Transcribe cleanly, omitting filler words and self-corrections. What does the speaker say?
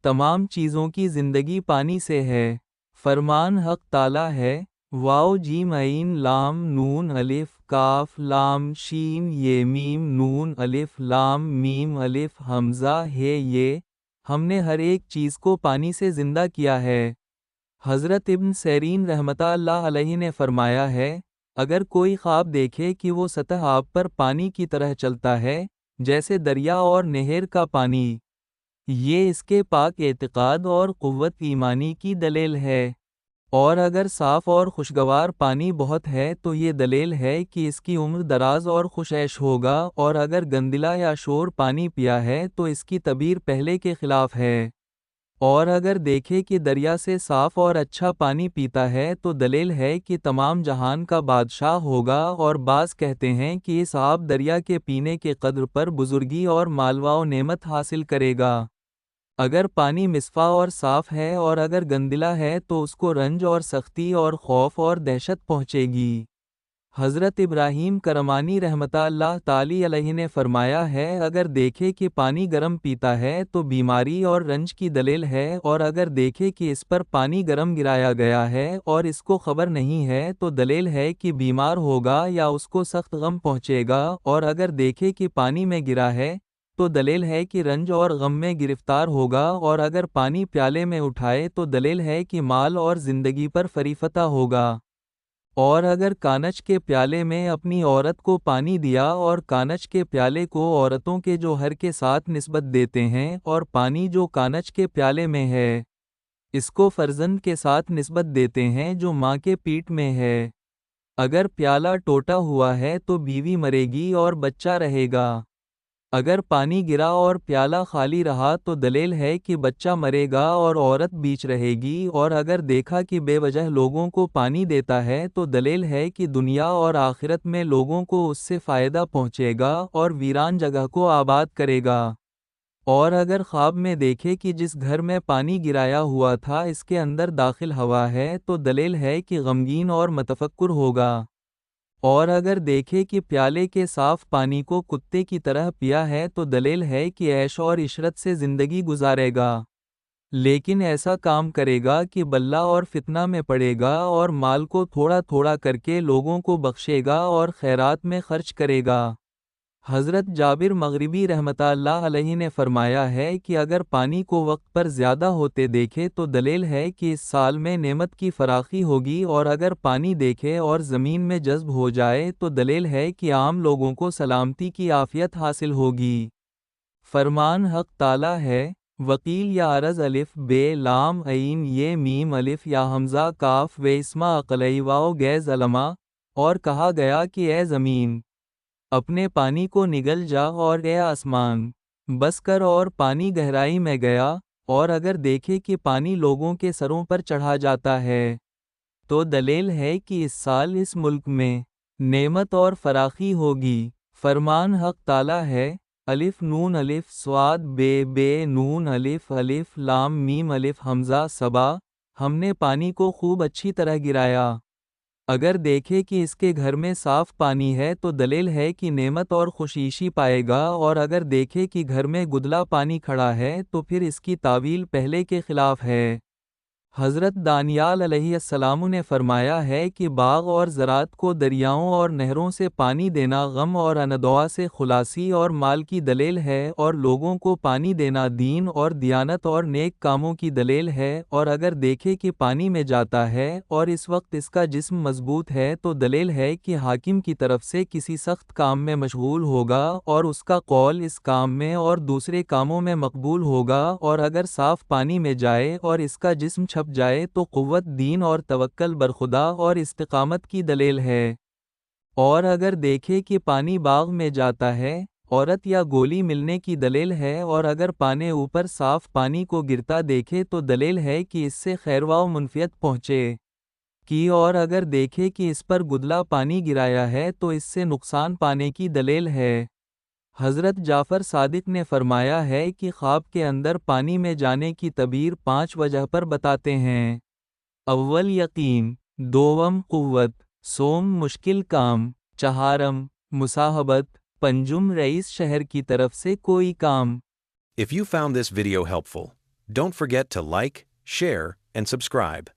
تمام چیزوں کی زندگی پانی سے ہے۔ فرمان حق تعالی ہے، واو جیم عین لام نون الف کاف لام شین یہ میم نون الف لام میم الف حمزہ ہے یہ، ہم نے ہر ایک چیز کو پانی سے زندہ کیا ہے۔ حضرت ابن سیرین رحمۃ اللہ علیہ نے فرمایا ہے، اگر کوئی خواب دیکھے کہ وہ سطح آب پر پانی کی طرح چلتا ہے، جیسے دریا اور نہر کا پانی، یہ اس کے پاک اعتقاد اور قوت ایمانی کی دلیل ہے۔ اور اگر صاف اور خوشگوار پانی بہت ہے تو یہ دلیل ہے کہ اس کی عمر دراز اور خوش عیش ہوگا، اور اگر گندلا یا شور پانی پیا ہے تو اس کی تعبیر پہلے کے خلاف ہے۔ اور اگر دیکھے کہ دریا سے صاف اور اچھا پانی پیتا ہے تو دلیل ہے کہ تمام جہان کا بادشاہ ہوگا، اور بعض کہتے ہیں کہ اس آب دریا کے پینے کے قدر پر بزرگی اور مالوا و نعمت حاصل کرے گا۔ اگر پانی مصفا اور صاف ہے اور اگر گندلا ہے تو اس کو رنج اور سختی اور خوف اور دہشت پہنچے گی۔ حضرت ابراہیم کرمانی رحمۃ اللہ تعالی علیہ نے فرمایا ہے، اگر دیکھے کہ پانی گرم پیتا ہے تو بیماری اور رنج کی دلیل ہے، اور اگر دیکھے کہ اس پر پانی گرم گرایا گیا ہے اور اس کو خبر نہیں ہے تو دلیل ہے کہ بیمار ہوگا یا اس کو سخت غم پہنچے گا، اور اگر دیکھے کہ پانی میں گرا ہے تو دلیل ہے کہ رنج اور غم میں گرفتار ہوگا، اور اگر پانی پیالے میں اٹھائے تو دلیل ہے کہ مال اور زندگی پر فریفتہ ہوگا۔ اور اگر کانچ کے پیالے میں اپنی عورت کو پانی دیا اور کانچ کے پیالے کو عورتوں کے جوہر کے ساتھ نسبت دیتے ہیں، اور پانی جو کانچ کے پیالے میں ہے اس کو فرزند کے ساتھ نسبت دیتے ہیں جو ماں کے پیٹ میں ہے، اگر پیالہ ٹوٹا ہوا ہے تو بیوی مرے گی اور بچہ رہے گا۔ اگر پانی گرا اور پیالہ خالی رہا تو دلیل ہے کہ بچہ مرے گا اور عورت بیچ رہے گی، اور اگر دیکھا کہ بے وجہ لوگوں کو پانی دیتا ہے تو دلیل ہے کہ دنیا اور آخرت میں لوگوں کو اس سے فائدہ پہنچے گا اور ویران جگہ کو آباد کرے گا۔ اور اگر خواب میں دیکھے کہ جس گھر میں پانی گرایا ہوا تھا اس کے اندر داخل ہوا ہے تو دلیل ہے کہ غمگین اور متفکر ہوگا۔ اور اگر دیکھے کہ پیالے کے صاف پانی کو کتے کی طرح پیا ہے تو دلیل ہے کہ عیش اور عشرت سے زندگی گزارے گا، لیکن ایسا کام کرے گا کہ بلا اور فتنہ میں پڑے گا، اور مال کو تھوڑا تھوڑا کر کے لوگوں کو بخشے گا اور خیرات میں خرچ کرے گا۔ حضرت جابر مغربی رحمۃ اللہ علیہ نے فرمایا ہے کہ اگر پانی کو وقت پر زیادہ ہوتے دیکھے تو دلیل ہے کہ اس سال میں نعمت کی فراخی ہوگی، اور اگر پانی دیکھے اور زمین میں جذب ہو جائے تو دلیل ہے کہ عام لوگوں کو سلامتی کی عافیت حاصل ہوگی۔ فرمان حق تعالی ہے، وکیل یا عرض الف بے لام عین یہ میم الف یا حمزہ کاف و اسما اقلئی واو گیز علما، اور کہا گیا کہ اے زمین اپنے پانی کو نگل جا، اور اے آسمان بس کر، اور پانی گہرائی میں گیا، اور اگر دیکھے کہ پانی لوگوں کے سروں پر چڑھا جاتا ہے تو دلیل ہے کہ اس سال اس ملک میں نعمت اور فراخی ہوگی۔ فرمان حق تعالی ہے، الف نون الف صاد بے بے نون الف الف لام میم الف حمزہ سبا، ہم نے پانی کو خوب اچھی طرح گرایا۔ اگر دیکھے کہ اس کے گھر میں صاف پانی ہے تو دلیل ہے کہ نعمت اور خوشیشی پائے گا، اور اگر دیکھے کہ گھر میں گدلا پانی کھڑا ہے تو پھر اس کی تعویل پہلے کے خلاف ہے۔ حضرت دانیال علیہ السلام نے فرمایا ہے کہ باغ اور زراعت کو دریاؤں اور نہروں سے پانی دینا غم اور اندوہ سے خلاصی اور مال کی دلیل ہے، اور لوگوں کو پانی دینا دین اور دیانت اور نیک کاموں کی دلیل ہے، اور اگر دیکھے کہ پانی میں جاتا ہے اور اس وقت اس کا جسم مضبوط ہے تو دلیل ہے کہ حاکم کی طرف سے کسی سخت کام میں مشغول ہوگا، اور اس کا قول اس کام میں اور دوسرے کاموں میں مقبول ہوگا، اور اگر صاف پانی میں جائے اور اس کا جسم چھپ جائے تو قوت دین اور توکل برخدا اور استقامت کی دلیل ہے۔ اور اگر دیکھے کہ پانی باغ میں جاتا ہے، عورت یا گولی ملنے کی دلیل ہے، اور اگر پانے اوپر صاف پانی کو گرتا دیکھے تو دلیل ہے کہ اس سے خیروا و منفیت پہنچے کی، اور اگر دیکھے کہ اس پر گدلا پانی گرایا ہے تو اس سے نقصان پانے کی دلیل ہے۔ حضرت جعفر صادق نے فرمایا ہے کہ خواب کے اندر پانی میں جانے کی تعبیر 5 وجہ پر بتاتے ہیں۔ اول یقین، دوم قوت، سوم مشکل کام، چہارم مصاحبت، پنجم رئیس شہر کی طرف سے کوئی کام۔ If you found this video helpful, Don't forget to like, share, and subscribe.